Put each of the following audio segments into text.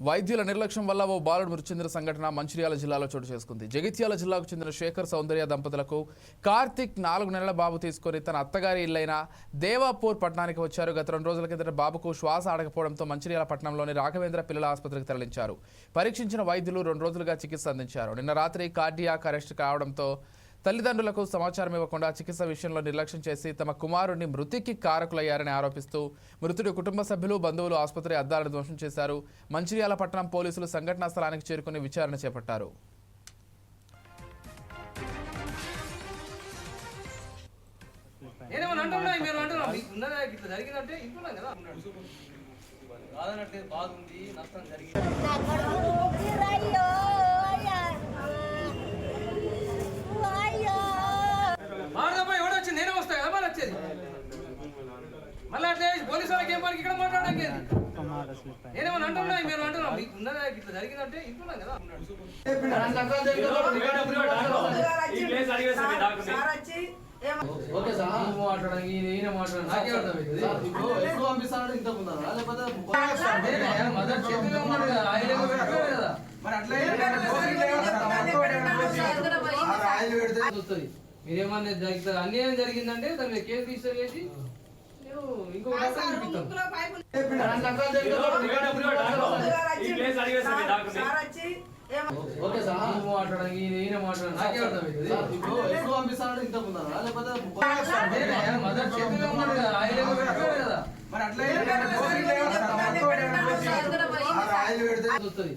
వైద్యుల నిర్లక్ష్యం వల్ల ఓ బాలుడు మృతి చెందిన సంఘటన మంచిర్యాల జిల్లాలో చోటు చేసుకుంది. జగిత్యాల జిల్లాకు చెందిన శేఖర్ సౌందర్య దంపతులకు కార్తిక్ 4 నెలల బాబు తీసుకొని తన అత్తగారి ఇల్లైన దేవాపూర్ పట్టణానికి వచ్చారు. గత 2 రోజుల కిందట బాబుకు శ్వాస ఆడకపోవడంతో మంచిర్యాల పట్టణంలోని రాఘవేంద్ర పిల్లల ఆసుపత్రికి తరలించారు. పరీక్షించిన వైద్యులు 2 రోజులుగా చికిత్స అందించారు. నిన్న రాత్రి కార్డియాక్ అరెస్ట్ కావడంతో తల్లిదండ్రులకు సమాచారం ఇవ్వకుండా చికిత్స విషయంలో నిర్లక్ష్యం చేసి తమ కుమారుడిని మృతికి కారకులయ్యారని ఆరోపిస్తూ మృతుడి కుటుంబ సభ్యులు బంధువులు ఆసుపత్రి అద్దాలను ధ్వంసం చేశారు. మంచిర్యాల పట్టణం పోలీసులు సంఘటనా స్థలానికి చేరుకుని విచారణ చేపట్టారు. మళ్ళీ అట్లా పోలీసు వాళ్ళకి ఏం పనికి ఇక్కడ మాట్లాడడానికి నేనేమన్నా అంటున్నా మీరు అంటున్నా మీకు ఉన్నదా ఇట్లా జరిగిందంటే ఇంటున్నాం కదా. మాట్లాడడానికి నేనే మాట్లాడాను నాకే మదర్ చేతిలో ఉన్నాడు కదా ఆయన కదా వస్తుంది. మీరేమన్నా జరుగుతుంది అన్యాయం జరిగిందంటే దాని మీద కేసు రిజిస్టర్ చేసి ఇంకో మాట్లాడడానికి నేనే మాట్లాడాను నాకే మదర్ చేతిలో ఉన్నాడు కదా ఆయన కదా వస్తుంది.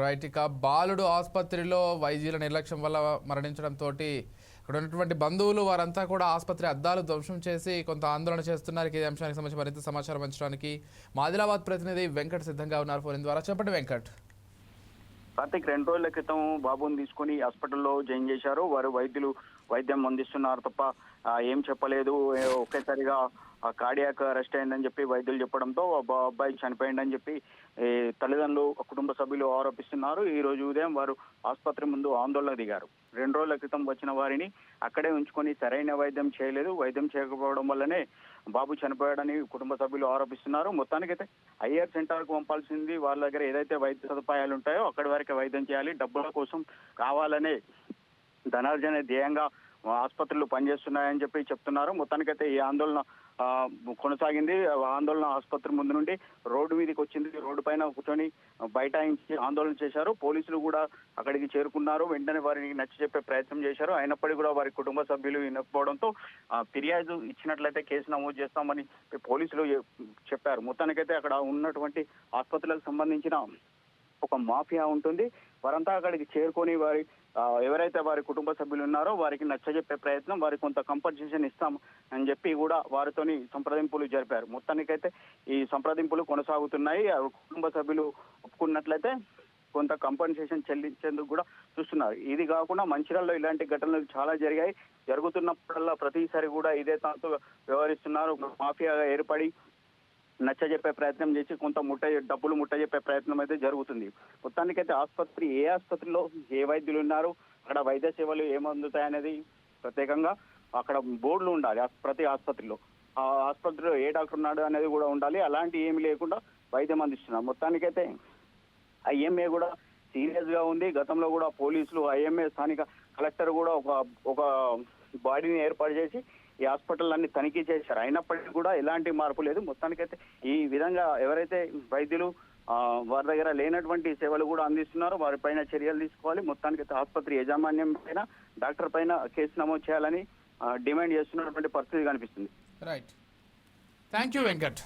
రైట్, ఇక బాలుడు ఆసుపత్రిలో వైద్యుల నిర్లక్ష్యం వల్ల మరణించడంతో అక్కడ ఉన్నటువంటి బంధువులు వారంతా కూడా ఆసుపత్రి అద్దాలు ధ్వంసం చేసి కొంత ఆందోళన చేస్తున్నారు. ఈ అంశానికి సంబంధించి మరింత సమాచారం పంచడానికి ఆదిలాబాద్ ప్రతినిధి వెంకట్ సిద్ధంగా ఉన్నారు ఫోన్ ద్వారా. చెప్పండి వెంకట్. కార్తిక్ 2 రోజుల క్రితం బాబుని తీసుకుని హాస్పిటల్లో జాయిన్ చేశారు. వారు వైద్యులు వైద్యం అందిస్తున్నారు తప్ప ఏం చెప్పలేదు. ఒకేసారిగా కార్డియాక్ అరెస్ట్ అయిందని చెప్పి వైద్యులు చెప్పడంతో అబ్బాయి చనిపోయిందని చెప్పి తల్లిదండ్రులు కుటుంబ సభ్యులు ఆరోపిస్తున్నారు. ఈ రోజు ఉదయం వారు ఆసుపత్రి ముందు ఆందోళన దిగారు. 2 రోజుల క్రితం వచ్చిన వారిని అక్కడే ఉంచుకొని సరైన వైద్యం చేయలేదు. వైద్యం చేయకపోవడం వల్లనే బాబు చనిపోయాడని కుటుంబ సభ్యులు ఆరోపిస్తున్నారు. మొత్తానికైతే ఐఆర్ సెంటర్కు పంపాల్సింది. వాళ్ళ దగ్గర ఏదైతే వైద్య సదుపాయాలు ఉంటాయో అక్కడి వరకే వైద్యం చేయాలి. డబ్బుల కోసం కావాలనే ధనార్జన ధ్యేయంగా ఆసుపత్రులు పనిచేస్తున్నాయని చెప్పి చెప్తున్నారు. మొత్తానికైతే ఈ ఆందోళన కొనసాగింది. ఆందోళన ఆసుపత్రి ముందు నుండి రోడ్డు మీదకి వచ్చింది. రోడ్డు పైన కూర్చొని బైఠాయించి ఆందోళన చేశారు. పోలీసులు కూడా అక్కడికి చేరుకున్నారు. వెంటనే వారిని నచ్చ చెప్పే ప్రయత్నం చేశారు. అయినప్పటికీ కూడా వారి కుటుంబ సభ్యులు వినకపోవడంతో ఫిర్యాదు ఇచ్చినట్లయితే కేసు నమోదు చేస్తామని పోలీసులు చెప్పారు. మొత్తానికైతే అక్కడ ఉన్నటువంటి ఆసుపత్రులకు సంబంధించిన ఒక మాఫియా ఉంటుంది. వారంతా అక్కడికి చేరుకొని వారి ఎవరైతే వారి కుటుంబ సభ్యులు ఉన్నారో వారికి నచ్చజెప్పే ప్రయత్నం, వారికి కొంత కంపన్సేషన్ ఇస్తాం అని చెప్పి కూడా వారితోని సంప్రదింపులు జరిపారు. మొత్తానికైతే ఈ సంప్రదింపులు కొనసాగుతున్నాయి. కుటుంబ సభ్యులు ఒప్పుకున్నట్లయితే కొంత కంపన్సేషన్ చెల్లించేందుకు కూడా చూస్తున్నారు. ఇది కాకుండా మంచిర్యాలలో ఇలాంటి ఘటనలు చాలా జరిగాయి. జరుగుతున్నప్పుడల్లా ప్రతిసారి కూడా ఇదే తాతో వ్యవహరిస్తున్నారు. మాఫియాగా ఏర్పడి నచ్చజెప్పే ప్రయత్నం చేసి కొంత డబ్బులు ముట్టజెప్పే ప్రయత్నం అయితే జరుగుతుంది. మొత్తానికైతే ఏ ఆసుపత్రిలో ఏ వైద్యులు ఉన్నారు, అక్కడ వైద్య సేవలు ఏమందుతాయనేది ప్రత్యేకంగా అక్కడ బోర్డులు ఉండాలి. ప్రతి ఆసుపత్రిలో ఆ ఆసుపత్రిలో ఏ డాక్టర్ ఉన్నాడు అనేది కూడా ఉండాలి. అలాంటి ఏమి లేకుండా వైద్యం అందిస్తున్నారు. మొత్తానికైతే ఐఎంఏ కూడా సీరియస్ గా ఉంది. గతంలో కూడా పోలీసులు ఐఎంఏ స్థానిక కలెక్టర్ కూడా ఒక బాడీని ఏర్పాటు చేసి ఈ హాస్పిటల్ అన్ని తనిఖీ చేశారు. అయినప్పటికీ కూడా ఎలాంటి మార్పు లేదు. మొత్తానికైతే ఈ విధంగా ఎవరైతే వైద్యులు వారి దగ్గర లేనటువంటి సేవలు కూడా అందిస్తున్నారో వారిపైన చర్యలు తీసుకోవాలి. మొత్తానికైతే ఆసుపత్రి యాజమాన్యం పైన డాక్టర్ పైన కేసు నమోదు చేయాలని డిమాండ్ చేస్తున్నటువంటి పరిస్థితి కనిపిస్తుంది. Right, thank you Venkat.